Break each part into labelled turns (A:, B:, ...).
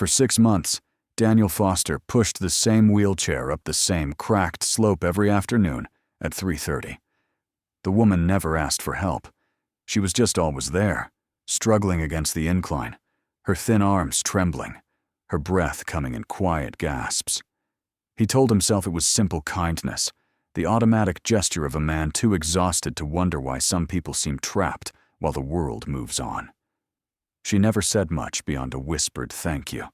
A: For 6 months, Daniel Foster pushed the same wheelchair up the same cracked slope every afternoon at 3:30. The woman never asked for help. She was just always there, struggling against the incline, her thin arms trembling, her breath coming in quiet gasps. He told himself it was simple kindness, the automatic gesture of a man too exhausted to wonder why some people seem trapped while the world moves on. She never said much beyond a whispered thank you,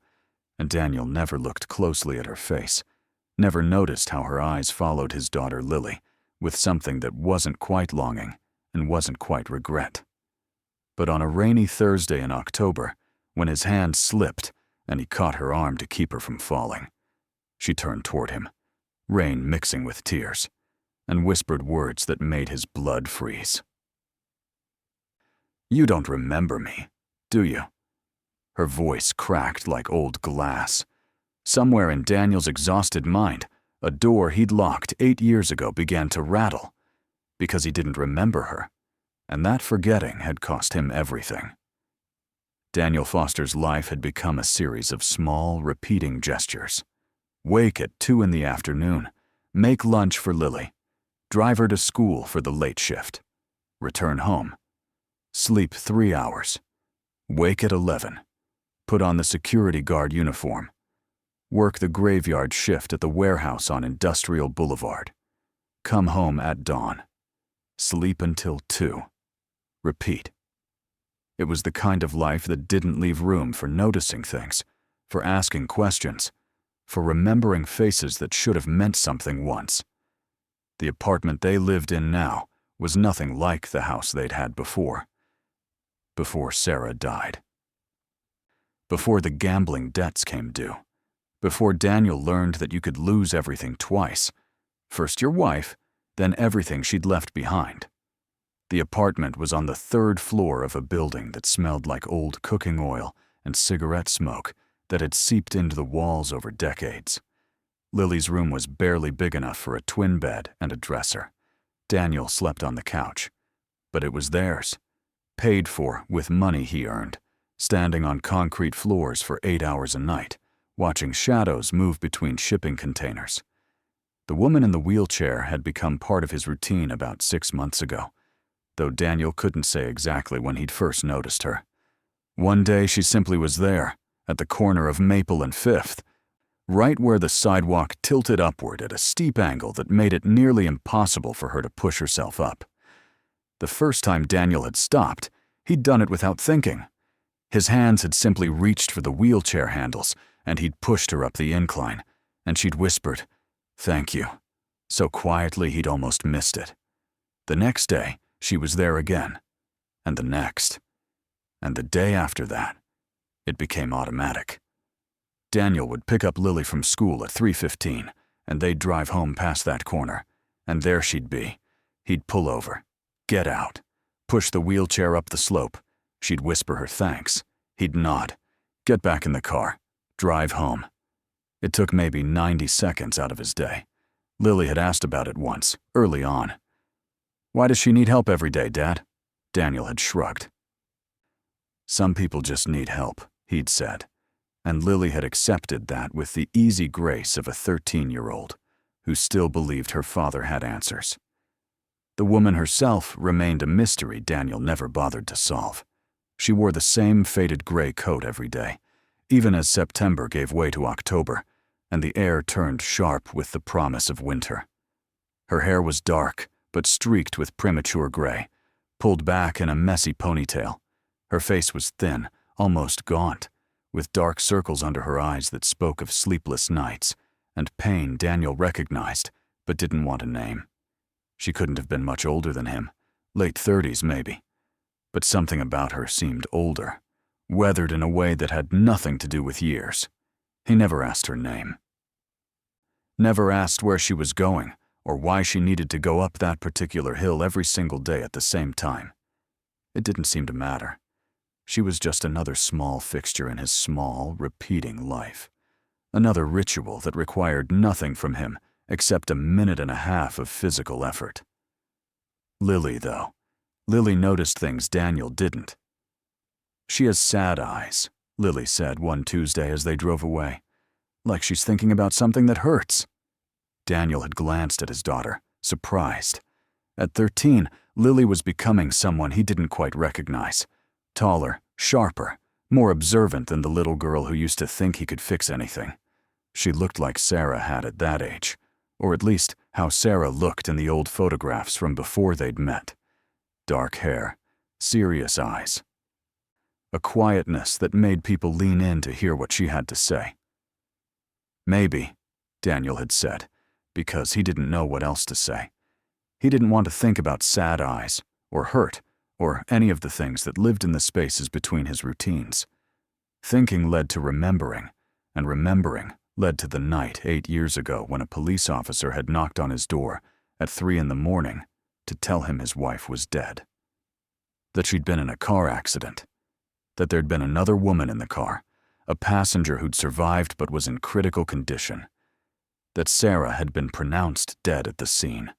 A: and Daniel never looked closely at her face, never noticed how her eyes followed his daughter Lily, with something that wasn't quite longing and wasn't quite regret. But on a rainy Thursday in October, when his hand slipped and he caught her arm to keep her from falling, she turned toward him, rain mixing with tears, and whispered words that made his blood freeze. "You don't remember me, do you?" Her voice cracked like old glass. Somewhere in Daniel's exhausted mind, a door he'd locked 8 years ago began to rattle, because he didn't remember her, and that forgetting had cost him everything. Daniel Foster's life had become a series of small, repeating gestures. Wake at 2 in the afternoon, make lunch for Lily, drive her to school for the late shift, return home, sleep 3 hours, wake at 11, put on the security guard uniform, work the graveyard shift at the warehouse on Industrial Boulevard, come home at dawn, sleep until 2, repeat. It was the kind of life that didn't leave room for noticing things, for asking questions, for remembering faces that should have meant something once. The apartment they lived in now was nothing like the house they'd had before Sarah died. Before the gambling debts came due. Before Daniel learned that you could lose everything twice. First your wife, then everything she'd left behind. The apartment was on the 3rd floor of a building that smelled like old cooking oil and cigarette smoke that had seeped into the walls over decades. Lily's room was barely big enough for a twin bed and a dresser. Daniel slept on the couch. But it was theirs, paid for with money he earned, standing on concrete floors for 8 hours a night, watching shadows move between shipping containers. The woman in the wheelchair had become part of his routine about 6 months ago, though Daniel couldn't say exactly when he'd first noticed her. One day she simply was there, at the corner of Maple and 5th, right where the sidewalk tilted upward at a steep angle that made it nearly impossible for her to push herself up. The first time Daniel had stopped, he'd done it without thinking. His hands had simply reached for the wheelchair handles, and he'd pushed her up the incline, and she'd whispered, "Thank you," so quietly he'd almost missed it. The next day, she was there again, and the next, and the day after that. It became automatic. Daniel would pick up Lily from school at 3:15, and they'd drive home past that corner, and there she'd be. He'd pull over, get out, push the wheelchair up the slope. She'd whisper her thanks. He'd nod, get back in the car, drive home. It took maybe 90 seconds out of his day. Lily had asked about it once, early on. "Why does she need help every day, Dad?" Daniel had shrugged. "Some people just need help," he'd said, and Lily had accepted that with the easy grace of a 13-year-old who still believed her father had answers. The woman herself remained a mystery Daniel never bothered to solve. She wore the same faded gray coat every day, even as September gave way to October, and the air turned sharp with the promise of winter. Her hair was dark, but streaked with premature gray, pulled back in a messy ponytail. Her face was thin, almost gaunt, with dark circles under her eyes that spoke of sleepless nights, and pain Daniel recognized, but didn't want to name. She couldn't have been much older than him, late 30s maybe, but something about her seemed older, weathered in a way that had nothing to do with years. He never asked her name. Never asked where she was going, or why she needed to go up that particular hill every single day at the same time. It didn't seem to matter. She was just another small fixture in his small, repeating life. Another ritual that required nothing from him except a minute and a half of physical effort. Lily, though. Lily noticed things Daniel didn't. "She has sad eyes," Lily said one Tuesday as they drove away. Like she's thinking about something that hurts. Daniel had glanced at his daughter, surprised. At 13, Lily was becoming someone he didn't quite recognize. Taller, sharper, more observant than the little girl who used to think he could fix anything. She looked like Sarah had at that age, or at least how Sarah looked in the old photographs from before they'd met. Dark hair, serious eyes. A quietness that made people lean in to hear what she had to say. Maybe, Daniel had said, because he didn't know what else to say. He didn't want to think about sad eyes, or hurt, or any of the things that lived in the spaces between his routines. Thinking led to remembering, and remembering led to the night 8 years ago when a police officer had knocked on his door at 3 a.m. to tell him his wife was dead. That she'd been in a car accident. That there'd been another woman in the car, a passenger who'd survived but was in critical condition. That Sarah had been pronounced dead at the scene.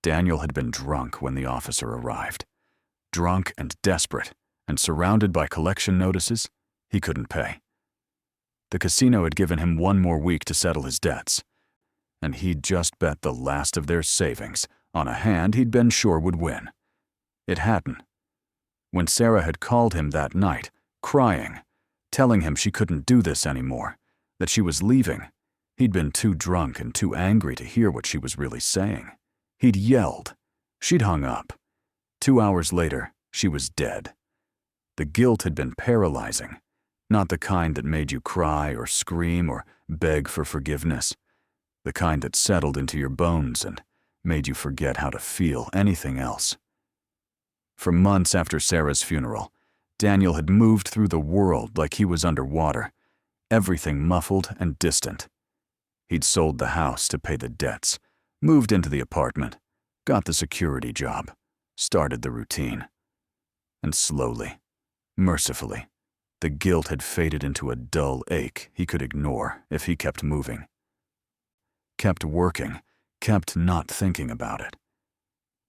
A: Daniel had been drunk when the officer arrived. Drunk and desperate, and surrounded by collection notices he couldn't pay. The casino had given him 1 more week to settle his debts, and he'd just bet the last of their savings on a hand he'd been sure would win. It hadn't. When Sarah had called him that night, crying, telling him she couldn't do this anymore, that she was leaving, he'd been too drunk and too angry to hear what she was really saying. He'd yelled. She'd hung up. 2 hours later, she was dead. The guilt had been paralyzing, not the kind that made you cry or scream or beg for forgiveness, the kind that settled into your bones and made you forget how to feel anything else. For months after Sarah's funeral, Daniel had moved through the world like he was underwater, everything muffled and distant. He'd sold the house to pay the debts, moved into the apartment, got the security job, started the routine. And slowly, mercifully, the guilt had faded into a dull ache he could ignore if he kept moving. Kept working, kept not thinking about it.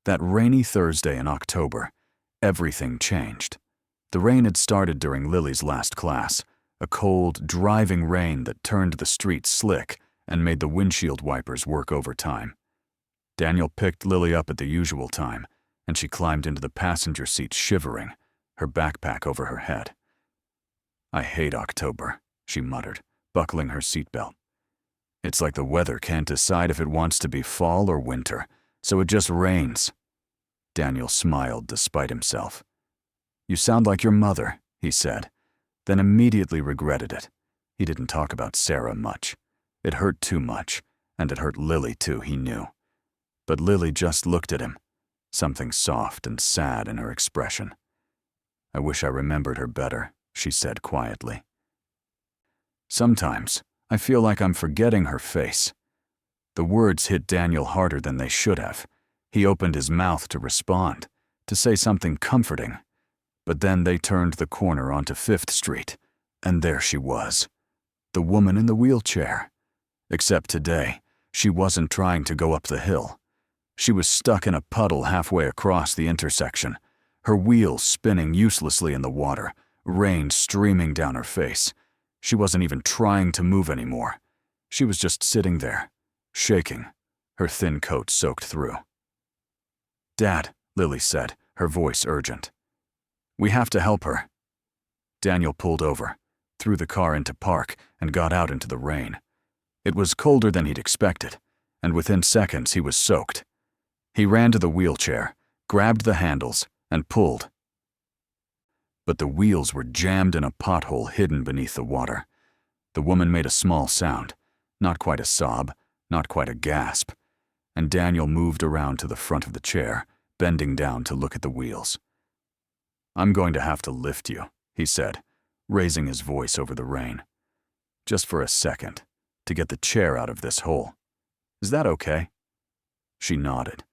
A: That rainy Thursday in October, everything changed. The rain had started during Lily's last class, a cold, driving rain that turned the streets slick and made the windshield wipers work overtime. Daniel picked Lily up at the usual time, and she climbed into the passenger seat shivering, her backpack over her head. "I hate October," she muttered, buckling her seatbelt. "It's like the weather can't decide if it wants to be fall or winter, so it just rains." Daniel smiled despite himself. "You sound like your mother," he said, then immediately regretted it. He didn't talk about Sarah much. It hurt too much, and it hurt Lily too, he knew. But Lily just looked at him, something soft and sad in her expression. "I wish I remembered her better," she said quietly. "Sometimes I feel like I'm forgetting her face." The words hit Daniel harder than they should have. He opened his mouth to respond, to say something comforting. But then they turned the corner onto 5th Street, and there she was, the woman in the wheelchair. Except today, she wasn't trying to go up the hill. She was stuck in a puddle halfway across the intersection, her wheels spinning uselessly in the water, rain streaming down her face. She wasn't even trying to move anymore. She was just sitting there, shaking, her thin coat soaked through. "Dad," Lily said, her voice urgent. "We have to help her." Daniel pulled over, threw the car into park, and got out into the rain. It was colder than he'd expected, and within seconds he was soaked. He ran to the wheelchair, grabbed the handles, and pulled. But the wheels were jammed in a pothole hidden beneath the water. The woman made a small sound, not quite a sob, not quite a gasp, and Daniel moved around to the front of the chair, bending down to look at the wheels. "I'm going to have to lift you," he said, raising his voice over the rain. "Just for a second, to get the chair out of this hole. Is that okay?" She nodded,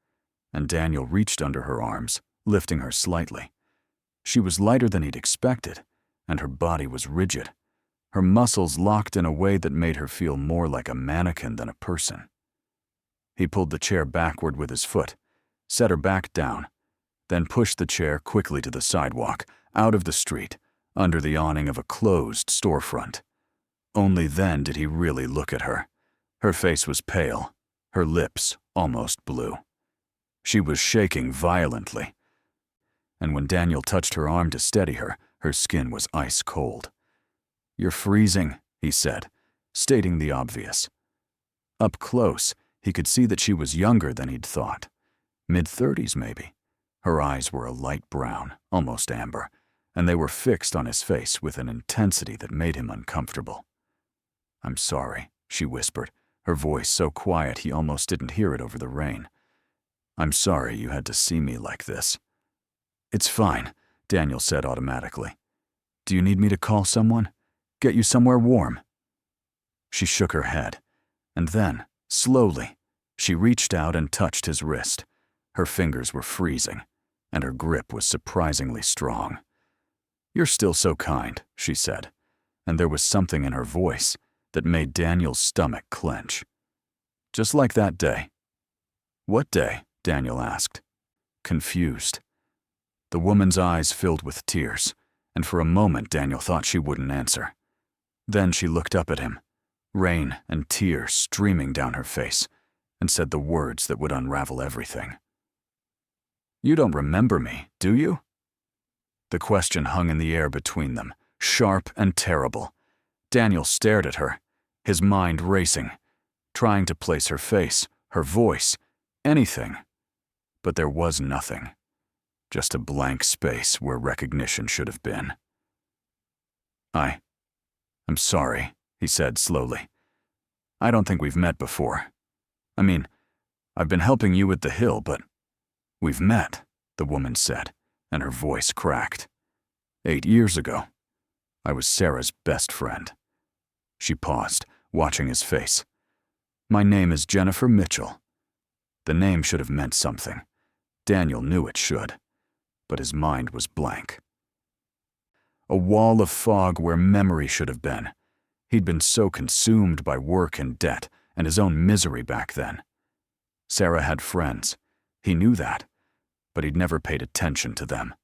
A: and Daniel reached under her arms, lifting her slightly. She was lighter than he'd expected, and her body was rigid, her muscles locked in a way that made her feel more like a mannequin than a person. He pulled the chair backward with his foot, set her back down, then pushed the chair quickly to the sidewalk, out of the street, under the awning of a closed storefront. Only then did he really look at her. Her face was pale, her lips almost blue. She was shaking violently, and when Daniel touched her arm to steady her, her skin was ice cold. "You're freezing," he said, stating the obvious. Up close, he could see that she was younger than he'd thought. Mid-30s, maybe. Her eyes were a light brown, almost amber, and they were fixed on his face with an intensity that made him uncomfortable. "I'm sorry," she whispered, her voice so quiet he almost didn't hear it over the rain. "I'm sorry you had to see me like this." "It's fine," Daniel said automatically. "Do you need me to call someone? Get you somewhere warm?" She shook her head, and then, slowly, she reached out and touched his wrist. Her fingers were freezing, and her grip was surprisingly strong. "You're still so kind," she said, and there was something in her voice that made Daniel's stomach clench. "Just like that day." "What day?" Daniel asked, confused. The woman's eyes filled with tears, and for a moment Daniel thought she wouldn't answer. Then she looked up at him, rain and tears streaming down her face, and said the words that would unravel everything. "You don't remember me, do you?" The question hung in the air between them, sharp and terrible. Daniel stared at her, his mind racing, trying to place her face, her voice, anything. But there was nothing. Just a blank space where recognition should have been. I'm sorry," he said slowly. "I don't think we've met before. I mean, I've been helping you with the hill, but we've met," the woman said, and her voice cracked. 8 years ago. I was Sarah's best friend." She paused, watching his face. "My name is Jennifer Mitchell." The name should have meant something. Daniel knew it should, but his mind was blank. A wall of fog where memory should have been. He'd been so consumed by work and debt and his own misery back then. Sarah had friends. He knew that, but he'd never paid attention to them,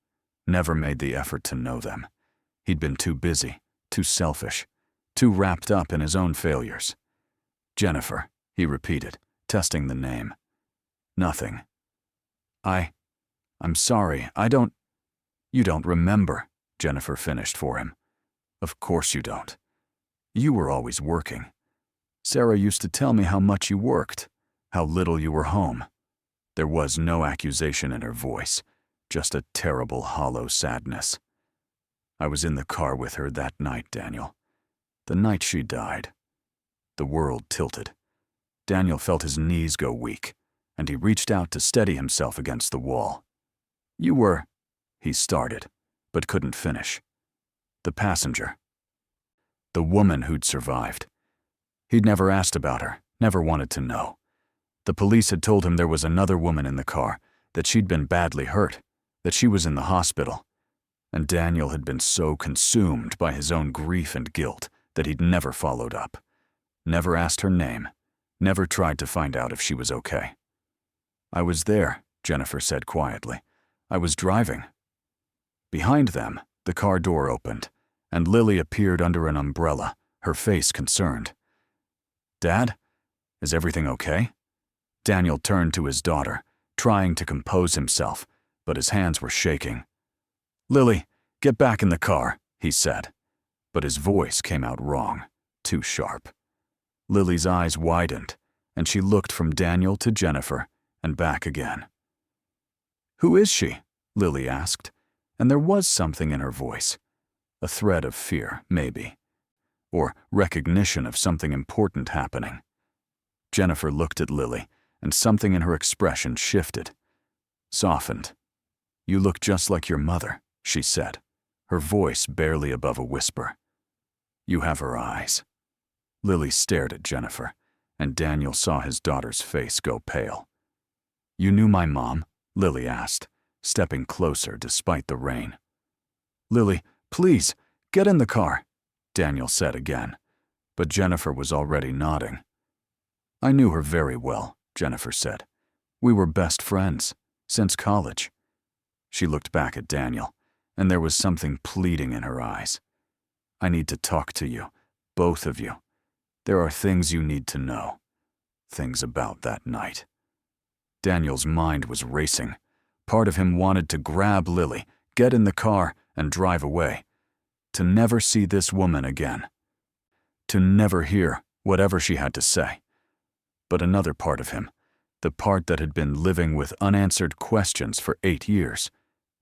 A: never made the effort to know them. He'd been too busy, too selfish, too wrapped up in his own failures. "Jennifer," he repeated, testing the name. Nothing. I'm sorry, You don't remember," Jennifer finished for him. "Of course you don't. You were always working. Sarah used to tell me how much you worked, how little you were home." There was no accusation in her voice, just a terrible, hollow sadness. "I was in the car with her that night, Daniel. The night she died." The world tilted. Daniel felt his knees go weak, and he reached out to steady himself against the wall. "You were," he started, but couldn't finish. "The passenger." The woman who'd survived. He'd never asked about her, never wanted to know. The police had told him there was another woman in the car, that she'd been badly hurt, that she was in the hospital. And Daniel had been so consumed by his own grief and guilt that he'd never followed up, never asked her name, never tried to find out if she was okay. "I was there," Jennifer said quietly. "I was driving." Behind them, the car door opened, and Lily appeared under an umbrella, her face concerned. "Dad? Is everything okay?" Daniel turned to his daughter, trying to compose himself, but his hands were shaking. "Lily, get back in the car," he said, but his voice came out wrong, too sharp. Lily's eyes widened, and she looked from Daniel to Jennifer and back again. "Who is she?" Lily asked, and there was something in her voice. A thread of fear, maybe, or recognition of something important happening. Jennifer looked at Lily, and something in her expression shifted, softened. "You look just like your mother," she said, her voice barely above a whisper. "You have her eyes." Lily stared at Jennifer, and Daniel saw his daughter's face go pale. "You knew my mom?" Lily asked, stepping closer despite the rain. "Lily, please, get in the car," Daniel said again, but Jennifer was already nodding. "I knew her very well," Jennifer said. "We were best friends, since college." She looked back at Daniel, and there was something pleading in her eyes. "I need to talk to you, both of you. There are things you need to know. Things about that night." Daniel's mind was racing. Part of him wanted to grab Lily, get in the car, and drive away. To never see this woman again. To never hear whatever she had to say. But another part of him, the part that had been living with unanswered questions for 8 years,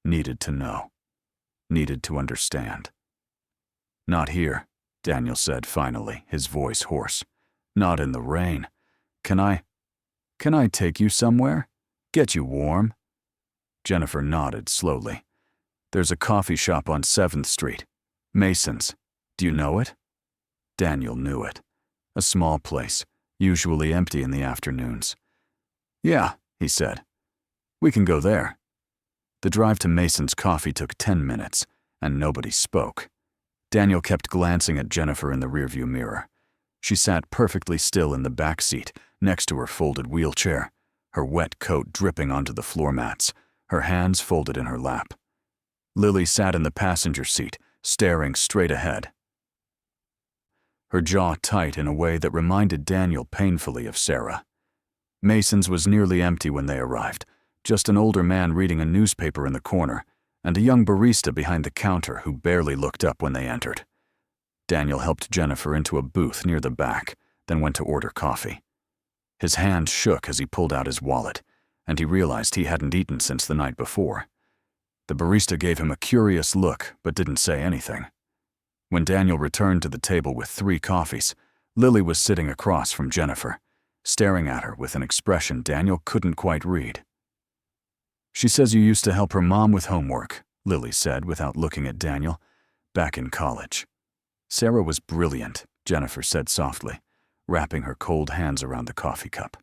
A: needed to know. Needed to understand. "Not here," Daniel said finally, his voice hoarse. "Not in the rain. Can I take you somewhere? Get you warm?" Jennifer nodded slowly. "There's a coffee shop on 7th Street. Mason's. Do you know it?" Daniel knew it. A small place, usually empty in the afternoons. "Yeah," he said. "We can go there." The drive to Mason's Coffee took 10 minutes, and nobody spoke. Daniel kept glancing at Jennifer in the rearview mirror. She sat perfectly still in the back seat, next to her folded wheelchair, her wet coat dripping onto the floor mats, her hands folded in her lap. Lily sat in the passenger seat, staring straight ahead. Her jaw tight in a way that reminded Daniel painfully of Sarah. Mason's was nearly empty when they arrived, just an older man reading a newspaper in the corner, and a young barista behind the counter who barely looked up when they entered. Daniel helped Jennifer into a booth near the back, then went to order coffee. His hand shook as he pulled out his wallet, and he realized he hadn't eaten since the night before. The barista gave him a curious look, but didn't say anything. When Daniel returned to the table with 3 coffees, Lily was sitting across from Jennifer, staring at her with an expression Daniel couldn't quite read. "She says you used to help her mom with homework," Lily said without looking at Daniel, "back in college." "Sarah was brilliant," Jennifer said softly, wrapping her cold hands around the coffee cup.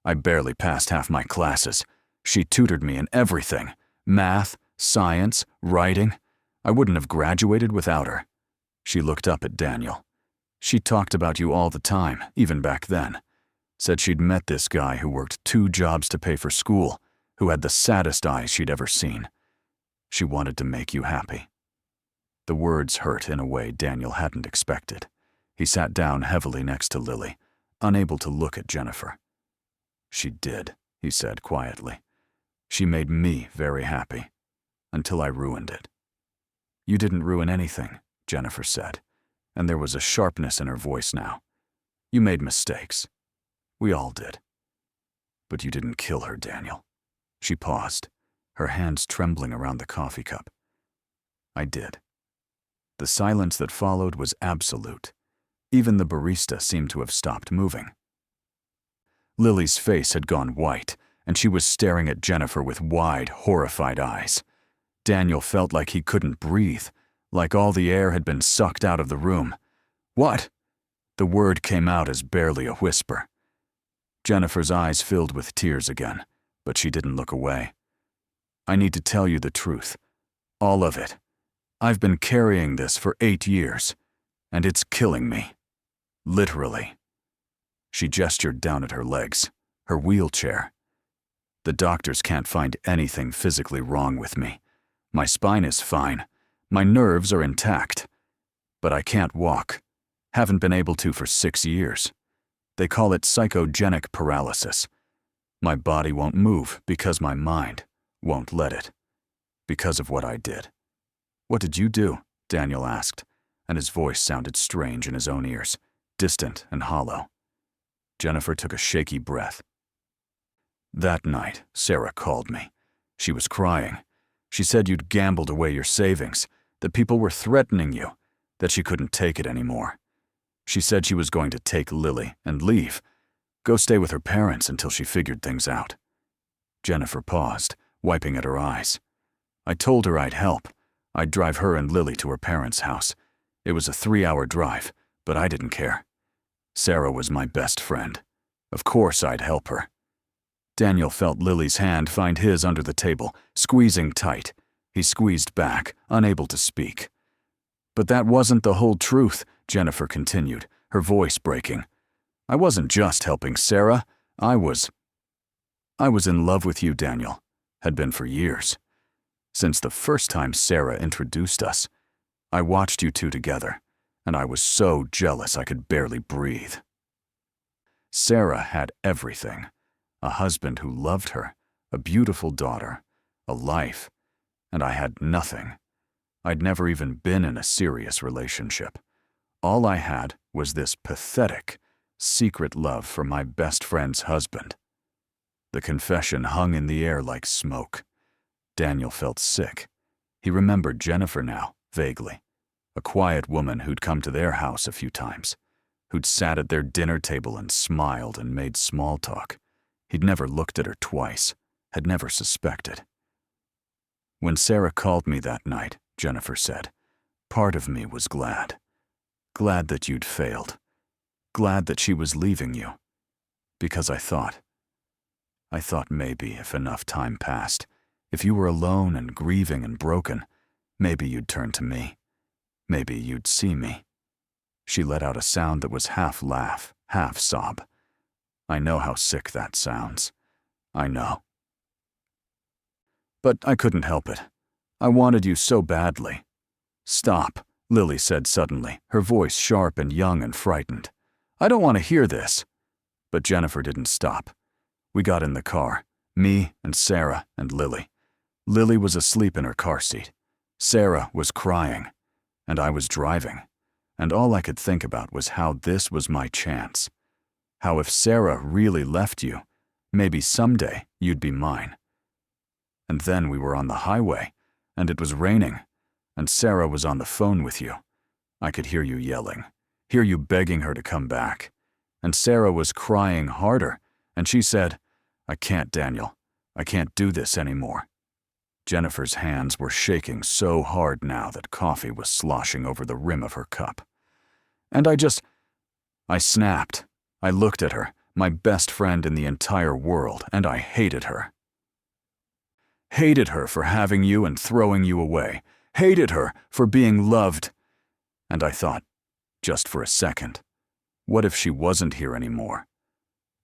A: "I barely passed half my classes. She tutored me in everything. Math, science, writing. I wouldn't have graduated without her." She looked up at Daniel. "She talked about you all the time, even back then. Said she'd met this guy who worked 2 jobs to pay for school, who had the saddest eyes she'd ever seen. She wanted to make you happy." The words hurt in a way Daniel hadn't expected. He sat down heavily next to Lily, unable to look at Jennifer. "She did," he said quietly. "She made me very happy, until I ruined it." "You didn't ruin anything," Jennifer said, and there was a sharpness in her voice now. "You made mistakes. We all did. But you didn't kill her, Daniel." She paused, her hands trembling around the coffee cup. "I did." The silence that followed was absolute. Even the barista seemed to have stopped moving. Lily's face had gone white, and she was staring at Jennifer with wide, horrified eyes. Daniel felt like he couldn't breathe, like all the air had been sucked out of the room. "What?" The word came out as barely a whisper. Jennifer's eyes filled with tears again, but she didn't look away. "I need to tell you the truth. All of it. I've been carrying this for 8 years, and it's killing me. Literally." She gestured down at her legs, her wheelchair. "The doctors can't find anything physically wrong with me. My spine is fine. My nerves are intact. But I can't walk. Haven't been able to for 6 years. They call it psychogenic paralysis. My body won't move because my mind won't let it. Because of what I did." "What did you do?" Daniel asked, and his voice sounded strange in his own ears, distant and hollow. Jennifer took a shaky breath. "That night, Sarah called me. She was crying. She said you'd gambled away your savings, that people were threatening you, that she couldn't take it anymore. She said she was going to take Lily and leave, go stay with her parents until she figured things out." Jennifer paused, wiping at her eyes. "I told her I'd help. I'd drive her and Lily to her parents' house. It was a 3-hour drive, but I didn't care. Sarah was my best friend. Of course I'd help her." Daniel felt Lily's hand find his under the table, squeezing tight. He squeezed back, unable to speak. "But that wasn't the whole truth," Jennifer continued, her voice breaking. "I wasn't just helping Sarah. I was in love with you, Daniel. Had been for years. Since the first time Sarah introduced us, I watched you two together, and I was so jealous I could barely breathe. Sarah had everything: a husband who loved her, a beautiful daughter, a life, and I had nothing. I'd never even been in a serious relationship. All I had was this pathetic, secret love for my best friend's husband. The confession hung in the air like smoke. Daniel felt sick. He remembered Jennifer now, vaguely. A quiet woman who'd come to their house a few times, who'd sat at their dinner table and smiled and made small talk. He'd never looked at her twice, had never suspected. When Sarah called me that night, Jennifer said, part of me was glad. Glad that you'd failed. Glad that she was leaving you. Because I thought maybe if enough time passed, if you were alone and grieving and broken, maybe you'd turn to me. Maybe you'd see me. She let out a sound that was half laugh, half sob. I know how sick that sounds. I know. But I couldn't help it. I wanted you so badly. Stop, Lily said suddenly, her voice sharp and young and frightened. I don't want to hear this. But Jennifer didn't stop. We got in the car, me and Sarah and Lily. Lily was asleep in her car seat. Sarah was crying, and I was driving. And all I could think about was how this was my chance. How if Sarah really left you, maybe someday you'd be mine. And then we were on the highway, and it was raining, and Sarah was on the phone with you. I could hear you yelling, hear you begging her to come back. And Sarah was crying harder, and she said, I can't, Daniel. I can't do this anymore. Jennifer's hands were shaking so hard now that coffee was sloshing over the rim of her cup. And I snapped. I looked at her, my best friend in the entire world, and I hated her. Hated her for having you and throwing you away. Hated her for being loved. And I thought, just for a second, what if she wasn't here anymore?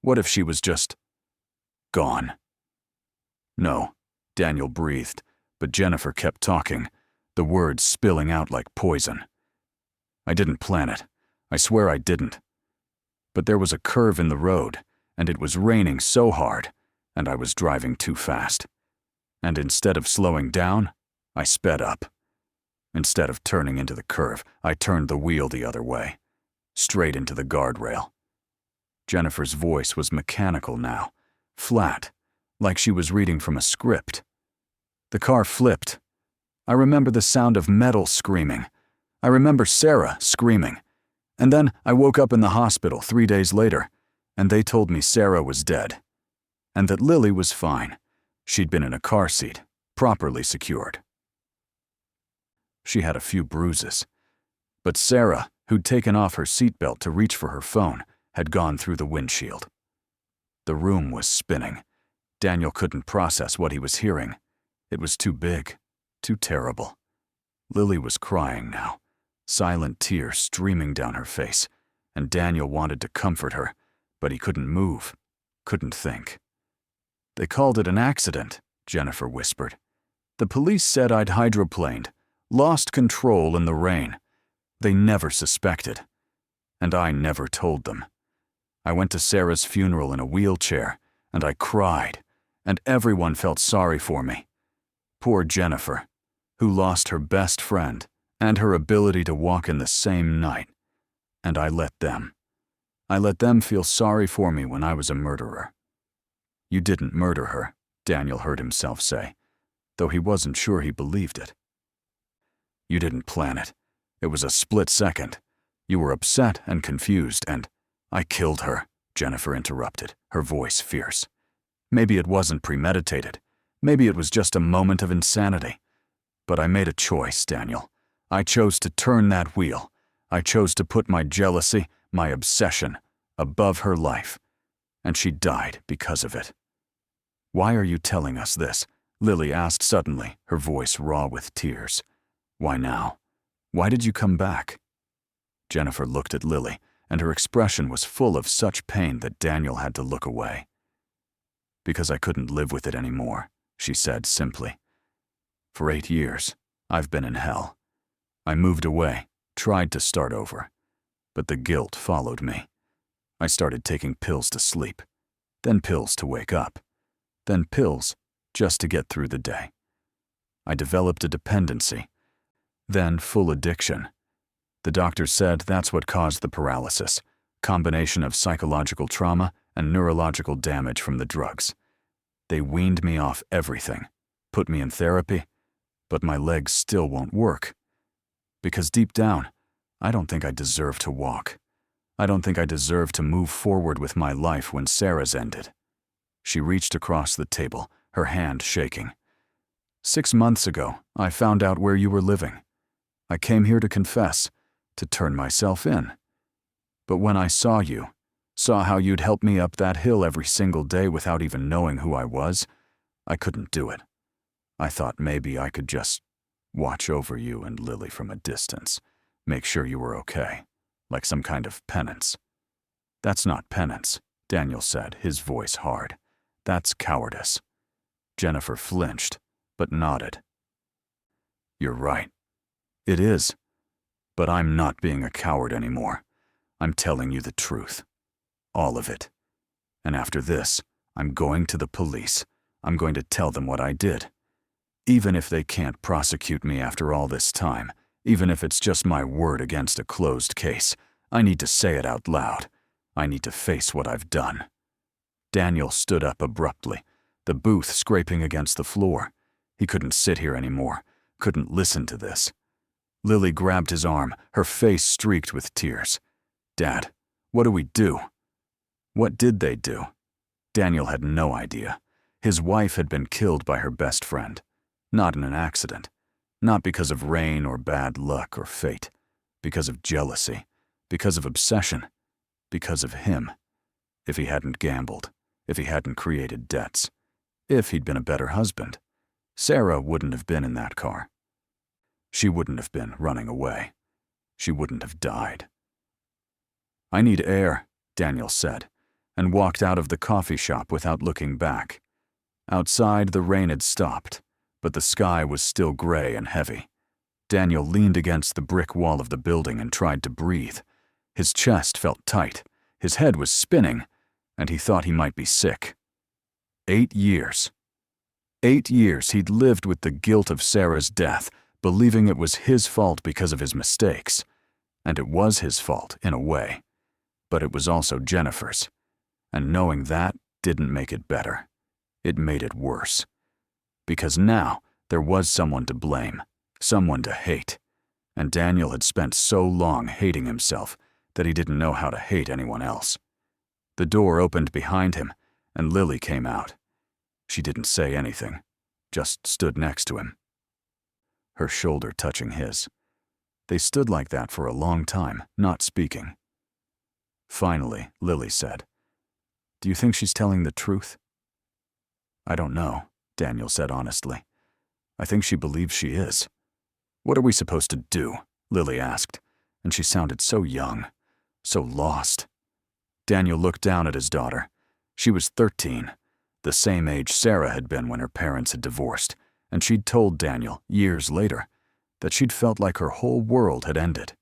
A: What if she was just gone? No, Daniel breathed, but Jennifer kept talking, the words spilling out like poison. I didn't plan it. I swear I didn't. But there was a curve in the road, and it was raining so hard, and I was driving too fast. And instead of slowing down, I sped up. Instead of turning into the curve, I turned the wheel the other way, straight into the guardrail. Jennifer's voice was mechanical now, flat, like she was reading from a script. The car flipped. I remember the sound of metal screaming. I remember Sarah screaming. And then I woke up in the hospital 3 days later, and they told me Sarah was dead, and that Lily was fine. She'd been in a car seat, properly secured. She had a few bruises. But Sarah, who'd taken off her seatbelt to reach for her phone, had gone through the windshield. The room was spinning. Daniel couldn't process what he was hearing. It was too big, too terrible. Lily was crying now, silent tears streaming down her face, and Daniel wanted to comfort her, but he couldn't move, couldn't think. They called it an accident, Jennifer whispered. The police said I'd hydroplaned, lost control in the rain. They never suspected. And I never told them. I went to Sarah's funeral in a wheelchair, and I cried, and everyone felt sorry for me. Poor Jennifer, who lost her best friend and her ability to walk in the same night. And I let them feel sorry for me when I was a murderer. You didn't murder her, Daniel heard himself say, though he wasn't sure he believed it. You didn't plan it. It was a split second. You were upset and confused, and I killed her, Jennifer interrupted, her voice fierce. Maybe it wasn't premeditated. Maybe it was just a moment of insanity. But I made a choice, Daniel. I chose to turn that wheel. I chose to put my jealousy, my obsession, above her life. And she died because of it. Why are you telling us this? Lily asked suddenly, her voice raw with tears. Why now? Why did you come back? Jennifer looked at Lily, and her expression was full of such pain that Daniel had to look away. Because I couldn't live with it anymore, she said simply. For 8 years, I've been in hell. I moved away, tried to start over, but the guilt followed me. I started taking pills to sleep, then pills to wake up, then pills just to get through the day. I developed a dependency, then full addiction. The doctor said that's what caused the paralysis, combination of psychological trauma and neurological damage from the drugs. They weaned me off everything, put me in therapy, but my legs still won't work. Because deep down, I don't think I deserve to walk. I don't think I deserve to move forward with my life when Sarah's ended. She reached across the table, her hand shaking. 6 months ago, I found out where you were living. I came here to confess, to turn myself in. But when I saw you, saw how you'd help me up that hill every single day without even knowing who I was, I couldn't do it. I thought maybe I could just watch over you and Lily from a distance, make sure you were okay, like some kind of penance. That's not penance, Daniel said, his voice hard. That's cowardice. Jennifer flinched, but nodded. You're right. It is. But I'm not being a coward anymore. I'm telling you the truth. All of it. And after this, I'm going to the police. I'm going to tell them what I did. Even if they can't prosecute me after all this time, even if it's just my word against a closed case, I need to say it out loud. I need to face what I've done. Daniel stood up abruptly, the booth scraping against the floor. He couldn't sit here anymore, couldn't listen to this. Lily grabbed his arm, her face streaked with tears. Dad, what do we do? What did they do? Daniel had no idea. His wife had been killed by her best friend. Not in an accident. Not because of rain or bad luck or fate. Because of jealousy. Because of obsession. Because of him. If he hadn't gambled. If he hadn't created debts. If he'd been a better husband. Sarah wouldn't have been in that car. She wouldn't have been running away. She wouldn't have died. I need air, Daniel said, and walked out of the coffee shop without looking back. Outside, the rain had stopped, but the sky was still gray and heavy. Daniel leaned against the brick wall of the building and tried to breathe. His chest felt tight, his head was spinning, and he thought he might be sick. 8 years. 8 years he'd lived with the guilt of Sarah's death, believing it was his fault because of his mistakes. And it was his fault, in a way. But it was also Jennifer's. And knowing that didn't make it better. It made it worse. Because now there was someone to blame, someone to hate. And Daniel had spent so long hating himself that he didn't know how to hate anyone else. The door opened behind him, and Lily came out. She didn't say anything, just stood next to him, her shoulder touching his. They stood like that for a long time, not speaking. Finally, Lily said, "Do you think she's telling the truth?" "I don't know," Daniel said honestly. "I think she believes she is." "What are we supposed to do?" Lily asked, and she sounded so young, so lost. Daniel looked down at his daughter. She was 13, the same age Sarah had been when her parents had divorced, and she'd told Daniel, years later, that she'd felt like her whole world had ended.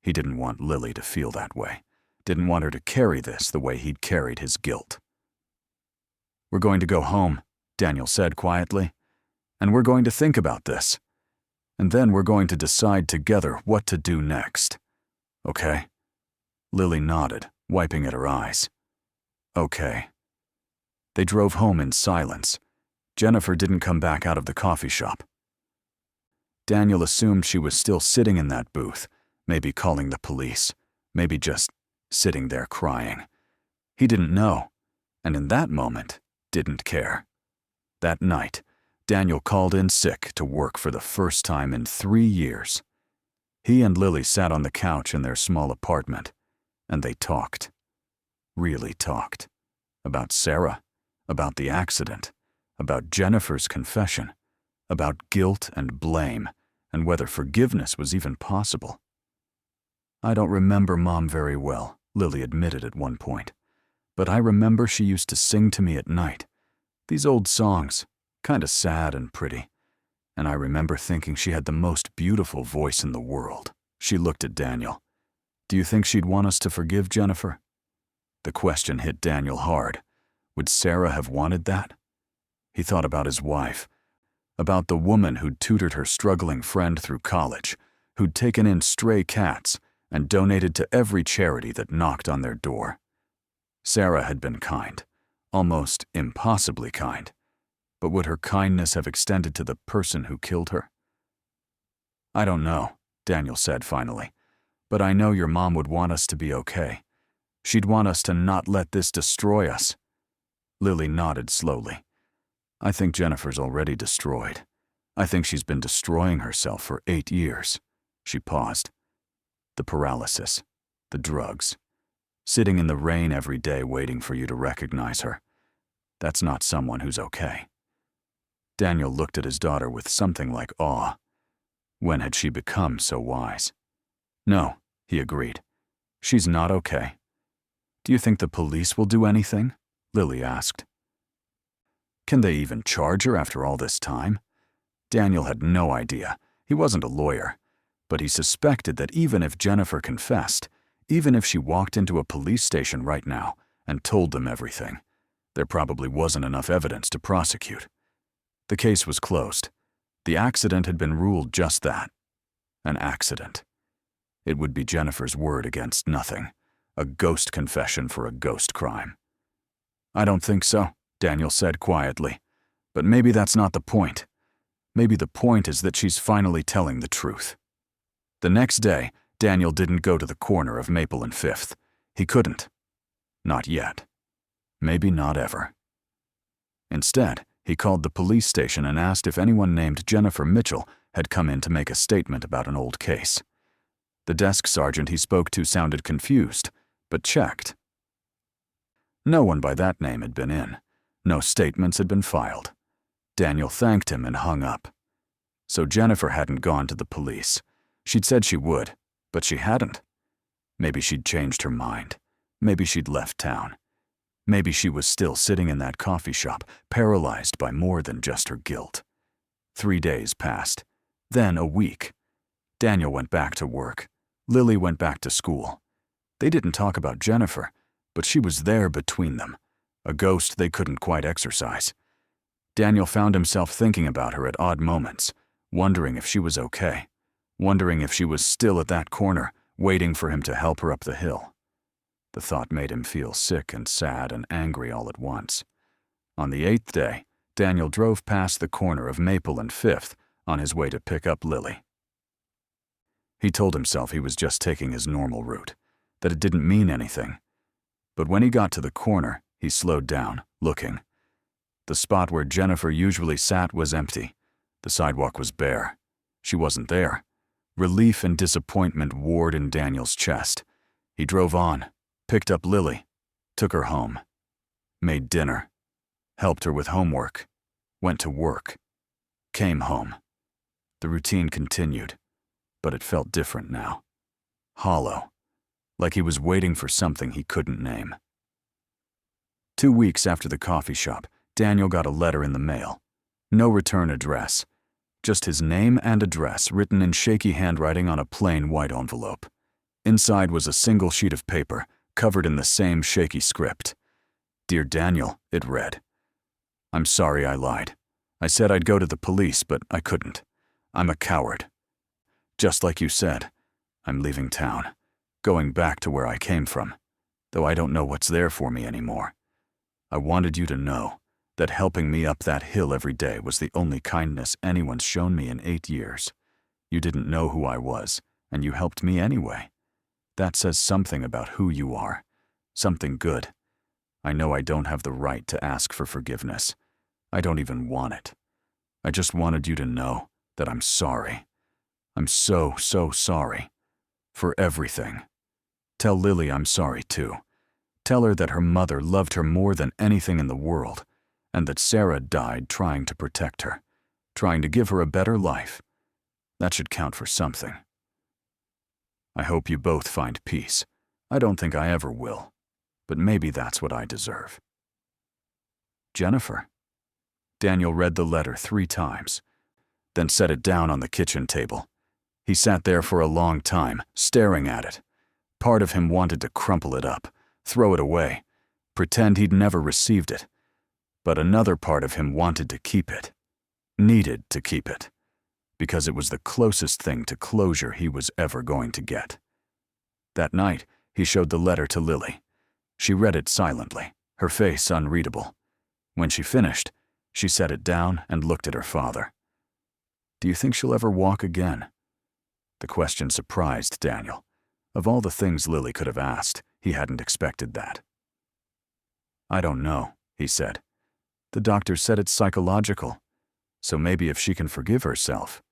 A: He didn't want Lily to feel that way, didn't want her to carry this the way he'd carried his guilt. "We're going to go home," Daniel said quietly, "and we're going to think about this. And then we're going to decide together what to do next. Okay?" Lily nodded, wiping at her eyes. "Okay." They drove home in silence. Jennifer didn't come back out of the coffee shop. Daniel assumed she was still sitting in that booth, maybe calling the police, maybe just sitting there crying. He didn't know, and in that moment, didn't care. That night, Daniel called in sick to work for the first time in 3 years. He and Lily sat on the couch in their small apartment, and they talked. Really talked. About Sarah, about the accident, about Jennifer's confession, about guilt and blame, and whether forgiveness was even possible. "I don't remember Mom very well," Lily admitted at one point, "but I remember she used to sing to me at night. These old songs, kinda sad and pretty. And I remember thinking she had the most beautiful voice in the world. She looked at Daniel. Do you think she'd want us to forgive Jennifer? The question hit Daniel hard. Would Sarah have wanted that? He thought about his wife, about the woman who'd tutored her struggling friend through college, who'd taken in stray cats and donated to every charity that knocked on their door. Sarah had been kind, almost impossibly kind, but would her kindness have extended to the person who killed her? I don't know, Daniel said finally, but I know your mom would want us to be okay. She'd want us to not let this destroy us. Lily nodded slowly. I think Jennifer's already destroyed. I think she's been destroying herself for 8 years. She paused. The paralysis, the drugs, sitting in the rain every day waiting for you to recognize her. That's not someone who's okay. Daniel looked at his daughter with something like awe. When had she become so wise? No, he agreed. She's not okay. Do you think the police will do anything? Lily asked. Can they even charge her after all this time? Daniel had no idea. He wasn't a lawyer. But he suspected that even if Jennifer confessed, even if she walked into a police station right now and told them everything, there probably wasn't enough evidence to prosecute. The case was closed. The accident had been ruled just that. An accident. It would be Jennifer's word against nothing. A ghost confession for a ghost crime. I don't think so, Daniel said quietly. But maybe that's not the point. Maybe the point is that she's finally telling the truth. The next day, Daniel didn't go to the corner of Maple and 5th. He couldn't. Not yet. Maybe not ever. Instead, he called the police station and asked if anyone named Jennifer Mitchell had come in to make a statement about an old case. The desk sergeant he spoke to sounded confused, but checked. No one by that name had been in. No statements had been filed. Daniel thanked him and hung up. So Jennifer hadn't gone to the police. She'd said she would, but she hadn't. Maybe she'd changed her mind. Maybe she'd left town. Maybe she was still sitting in that coffee shop, paralyzed by more than just her guilt. 3 days passed. Then a week. Daniel went back to work. Lily went back to school. They didn't talk about Jennifer, but she was there between them, a ghost they couldn't quite exorcise. Daniel found himself thinking about her at odd moments, wondering if she was okay, wondering if she was still at that corner, waiting for him to help her up the hill. The thought made him feel sick and sad and angry all at once. On the 8th day, Daniel drove past the corner of Maple and 5th on his way to pick up Lily. He told himself he was just taking his normal route, that it didn't mean anything. But when he got to the corner, he slowed down, looking. The spot where Jennifer usually sat was empty. The sidewalk was bare. She wasn't there. Relief and disappointment warred in Daniel's chest. He drove on, picked up Lily, took her home, made dinner, helped her with homework, went to work, came home. The routine continued, but it felt different now. Hollow, like he was waiting for something he couldn't name. 2 weeks after the coffee shop, Daniel got a letter in the mail. No return address, just his name and address written in shaky handwriting on a plain white envelope. Inside was a single sheet of paper, covered in the same shaky script. Dear Daniel, it read. I'm sorry I lied. I said I'd go to the police, but I couldn't. I'm a coward. Just like you said, I'm leaving town, going back to where I came from, though I don't know what's there for me anymore. I wanted you to know that helping me up that hill every day was the only kindness anyone's shown me in 8 years. You didn't know who I was, and you helped me anyway. That says something about who you are, something good. I know I don't have the right to ask for forgiveness. I don't even want it. I just wanted you to know that I'm sorry. I'm so sorry. For everything. Tell Lily I'm sorry too. Tell her that her mother loved her more than anything in the world, and that Sarah died trying to protect her, trying to give her a better life. That should count for something. I hope you both find peace. I don't think I ever will, but maybe that's what I deserve. Jennifer. Daniel read the letter 3 times. then set it down on the kitchen table. He sat there for a long time, staring at it. Part of him wanted to crumple it up, throw it away, pretend he'd never received it. But another part of him wanted to keep it, needed to keep it, because it was the closest thing to closure he was ever going to get. That night, he showed the letter to Lily. She read it silently, her face unreadable. When she finished, she set it down and looked at her father. "Do you think she'll ever walk again?" The question surprised Daniel. Of all the things Lily could have asked, he hadn't expected that. "I don't know," he said. "The doctor said it's psychological, so maybe if she can forgive herself."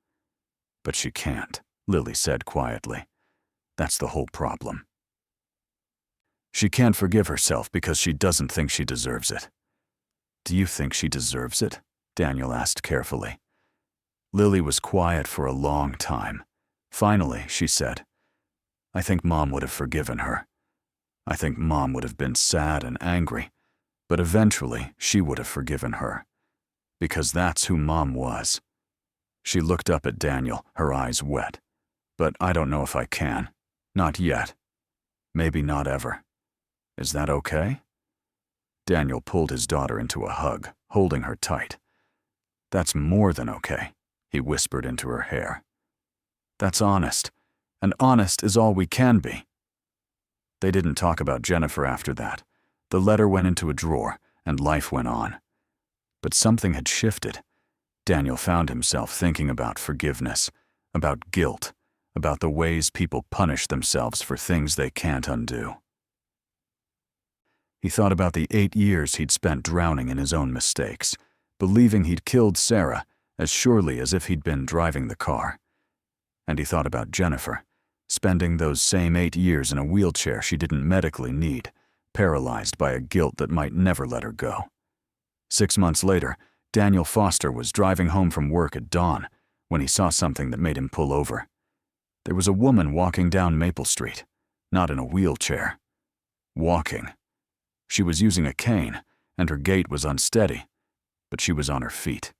A: "But she can't," Lily said quietly. "That's the whole problem. She can't forgive herself because she doesn't think she deserves it." "Do you think she deserves it?" Daniel asked carefully. Lily was quiet for a long time. Finally, she said, "I think Mom would have forgiven her. I think Mom would have been sad and angry, but eventually she would have forgiven her. Because that's who Mom was." She looked up at Daniel, her eyes wet. "But I don't know if I can. Not yet. Maybe not ever. Is that okay?" Daniel pulled his daughter into a hug, holding her tight. "That's more than okay," he whispered into her hair. "That's honest, and honest is all we can be." They didn't talk about Jennifer after that. The letter went into a drawer, and life went on. But something had shifted. Daniel found himself thinking about forgiveness, about guilt, about the ways people punish themselves for things they can't undo. He thought about the 8 years he'd spent drowning in his own mistakes, believing he'd killed Sarah as surely as if he'd been driving the car. And he thought about Jennifer, spending those same 8 years in a wheelchair she didn't medically need, paralyzed by a guilt that might never let her go. 6 months later, Daniel Foster was driving home from work at dawn when he saw something that made him pull over. There was a woman walking down Maple Street, not in a wheelchair. Walking. She was using a cane, and her gait was unsteady, but she was on her feet.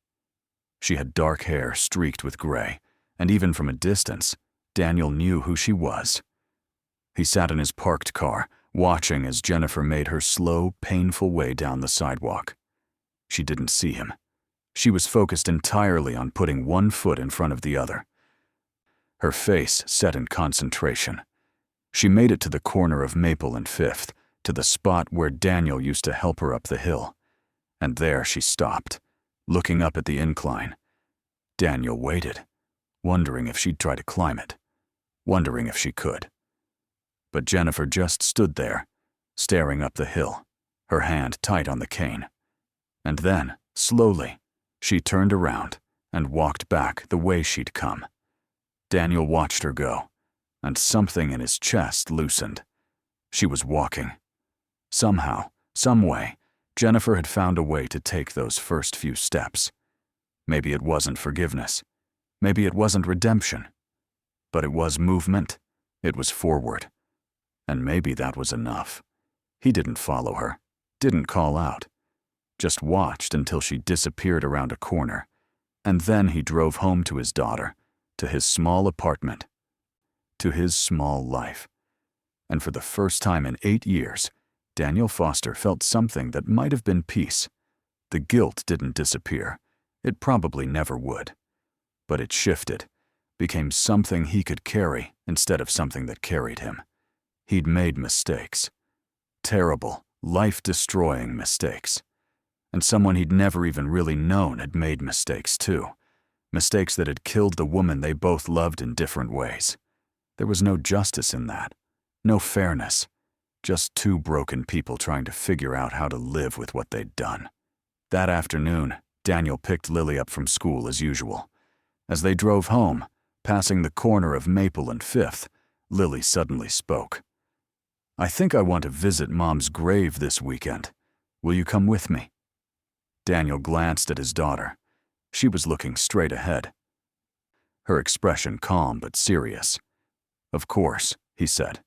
A: She had dark hair streaked with gray, and even from a distance, Daniel knew who she was. He sat in his parked car, watching as Jennifer made her slow, painful way down the sidewalk. She didn't see him. She was focused entirely on putting one foot in front of the other. Her face set in concentration. She made it to the corner of Maple and Fifth, to the spot where Daniel used to help her up the hill. And there she stopped, looking up at the incline. Daniel waited, wondering if she'd try to climb it, wondering if she could. But Jennifer just stood there, staring up the hill, her hand tight on the cane. And then, slowly, she turned around and walked back the way she'd come. Daniel watched her go, and something in his chest loosened. She was walking. Somehow, some way, Jennifer had found a way to take those first few steps. Maybe it wasn't forgiveness. Maybe it wasn't redemption. But it was movement. It was forward. And maybe that was enough. He didn't follow her, didn't call out. Just watched until she disappeared around a corner. And then he drove home to his daughter, to his small apartment, to his small life. And for the first time in 8 years, Daniel Foster felt something that might have been peace. The guilt didn't disappear. It probably never would. But it shifted, became something he could carry instead of something that carried him. He'd made mistakes. Terrible, life-destroying mistakes. And someone he'd never even really known had made mistakes too. Mistakes that had killed the woman they both loved in different ways. There was no justice in that. No fairness. Just two broken people trying to figure out how to live with what they'd done. That afternoon, Daniel picked Lily up from school as usual. As they drove home, passing the corner of Maple and Fifth, Lily suddenly spoke. "I think I want to visit Mom's grave this weekend. Will you come with me?" Daniel glanced at his daughter. She was looking straight ahead. Her expression calm but serious. "Of course," he said.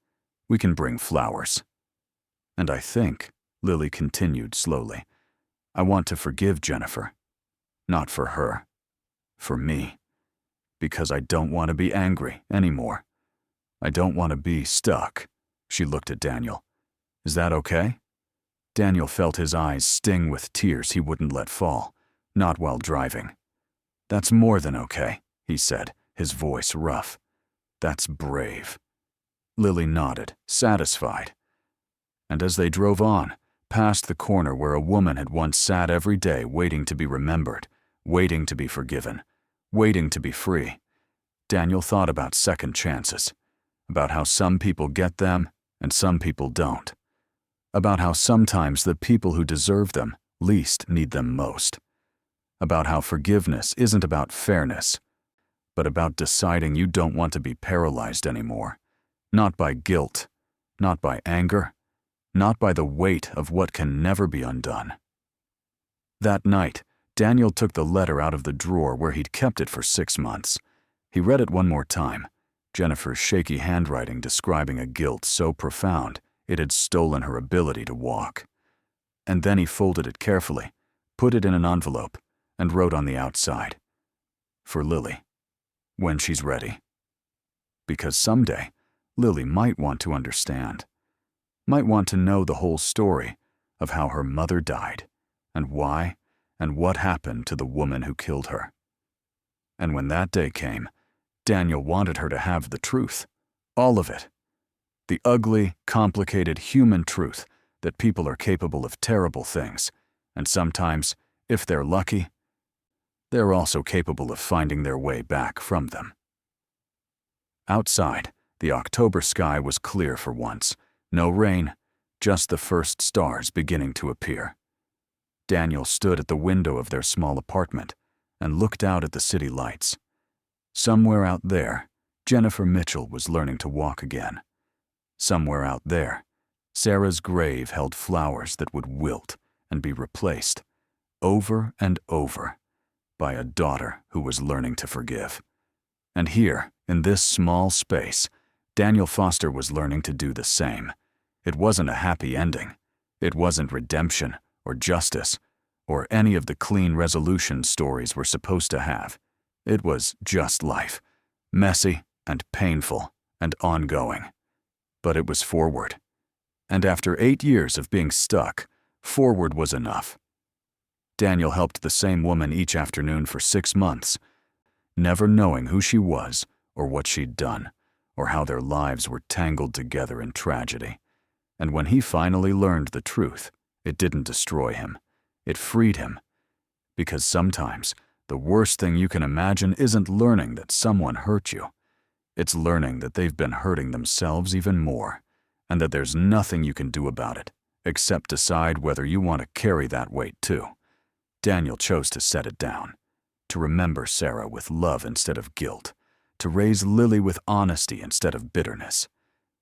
A: "We can bring flowers." "And I think," Lily continued slowly, "I want to forgive Jennifer. Not for her. For me. Because I don't want to be angry anymore. I don't want to be stuck. She looked at Daniel. Is that okay? Daniel felt his eyes sting with tears he wouldn't let fall, not while driving. That's more than okay, he said, his voice rough. That's brave. Lily nodded, satisfied. And as they drove on, past the corner where a woman had once sat every day waiting to be remembered, waiting to be forgiven, waiting to be free, Daniel thought about second chances, about how some people get them and some people don't, about how sometimes the people who deserve them least need them most, about how forgiveness isn't about fairness, but about deciding you don't want to be paralyzed anymore, not by guilt, not by anger, not by the weight of what can never be undone. That night, Daniel took the letter out of the drawer where he'd kept it for 6 months. He read it one more time, Jennifer's shaky handwriting describing a guilt so profound it had stolen her ability to walk. And then he folded it carefully, put it in an envelope, and wrote on the outside, "For Lily, when she's ready." Because someday, Lily might want to understand, might want to know the whole story of how her mother died, and why, and what happened to the woman who killed her. And when that day came, Daniel wanted her to have the truth, all of it. The ugly, complicated human truth that people are capable of terrible things, and sometimes, if they're lucky, they're also capable of finding their way back from them. Outside, the October sky was clear for once. No rain, just the first stars beginning to appear. Daniel stood at the window of their small apartment and looked out at the city lights. Somewhere out there, Jennifer Mitchell was learning to walk again. Somewhere out there, Sarah's grave held flowers that would wilt and be replaced, over and over, by a daughter who was learning to forgive. And here, in this small space, Daniel Foster was learning to do the same. It wasn't a happy ending. It wasn't redemption or justice or any of the clean resolution stories we're supposed to have. It was just life, messy and painful and ongoing. But it was forward. And after 8 years of being stuck, forward was enough. Daniel helped the same woman each afternoon for 6 months, never knowing who she was or what she'd done, or how their lives were tangled together in tragedy. And when he finally learned the truth, it didn't destroy him. It freed him. Because sometimes, the worst thing you can imagine isn't learning that someone hurt you. It's learning that they've been hurting themselves even more, and that there's nothing you can do about it, except decide whether you want to carry that weight too. Daniel chose to set it down, to remember Sarah with love instead of guilt, to raise Lily with honesty instead of bitterness,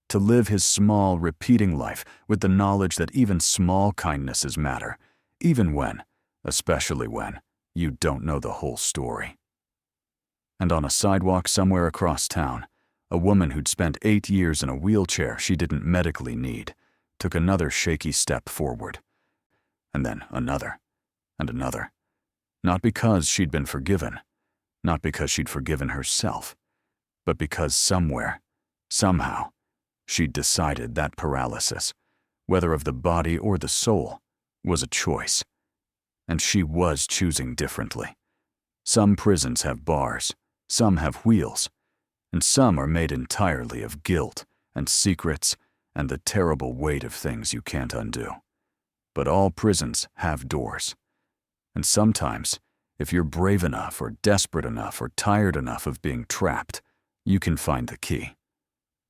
A: to live his small, repeating life with the knowledge that even small kindnesses matter, even when, especially when, you don't know the whole story. And on a sidewalk somewhere across town, a woman who'd spent 8 years in a wheelchair she didn't medically need took another shaky step forward. And then another, and another. Not because she'd been forgiven, not because she'd forgiven herself, but because somewhere, somehow, she'd decided that paralysis, whether of the body or the soul, was a choice. And she was choosing differently. Some prisons have bars, some have wheels, and some are made entirely of guilt and secrets and the terrible weight of things you can't undo. But all prisons have doors. And sometimes, if you're brave enough or desperate enough or tired enough of being trapped, you can find the key.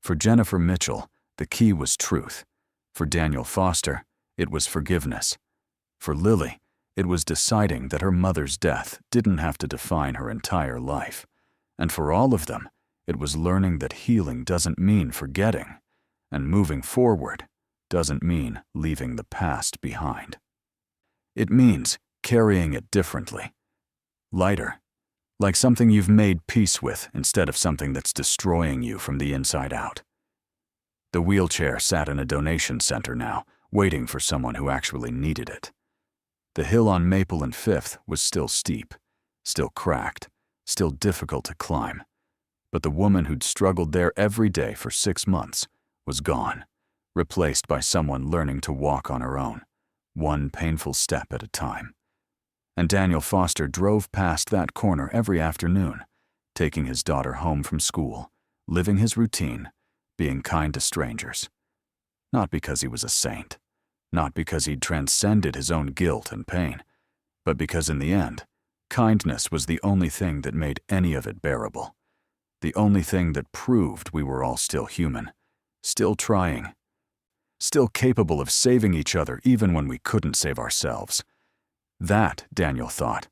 A: For Jennifer Mitchell, the key was truth. For Daniel Foster, it was forgiveness. For Lily, it was deciding that her mother's death didn't have to define her entire life. And for all of them, it was learning that healing doesn't mean forgetting, and moving forward doesn't mean leaving the past behind. It means carrying it differently, lighter, like something you've made peace with instead of something that's destroying you from the inside out. The wheelchair sat in a donation center now, waiting for someone who actually needed it. The hill on Maple and Fifth was still steep, still cracked, still difficult to climb. But the woman who'd struggled there every day for 6 months was gone, replaced by someone learning to walk on her own, one painful step at a time. And Daniel Foster drove past that corner every afternoon, taking his daughter home from school, living his routine, being kind to strangers. Not because he was a saint, not because he'd transcended his own guilt and pain, but because in the end, kindness was the only thing that made any of it bearable. The only thing that proved we were all still human, still trying, still capable of saving each other even when we couldn't save ourselves. That, Daniel thought,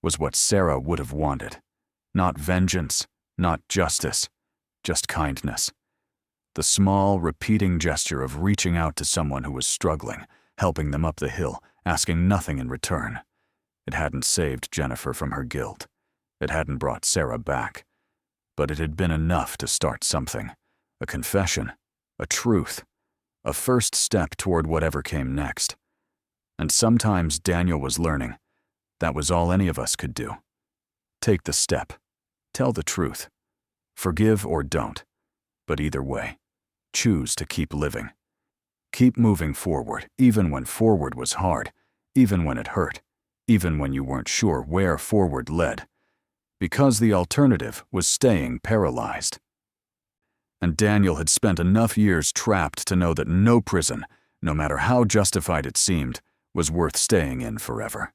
A: was what Sarah would have wanted. Not vengeance, not justice, just kindness. The small, repeating gesture of reaching out to someone who was struggling, helping them up the hill, asking nothing in return. It hadn't saved Jennifer from her guilt. It hadn't brought Sarah back. But it had been enough to start something. A confession, a truth, a first step toward whatever came next. And sometimes Daniel was learning that was all any of us could do. Take the step. Tell the truth. Forgive or don't. But either way, choose to keep living. Keep moving forward, even when forward was hard, even when it hurt, even when you weren't sure where forward led. Because the alternative was staying paralyzed. And Daniel had spent enough years trapped to know that no prison, no matter how justified it seemed, was worth staying in forever.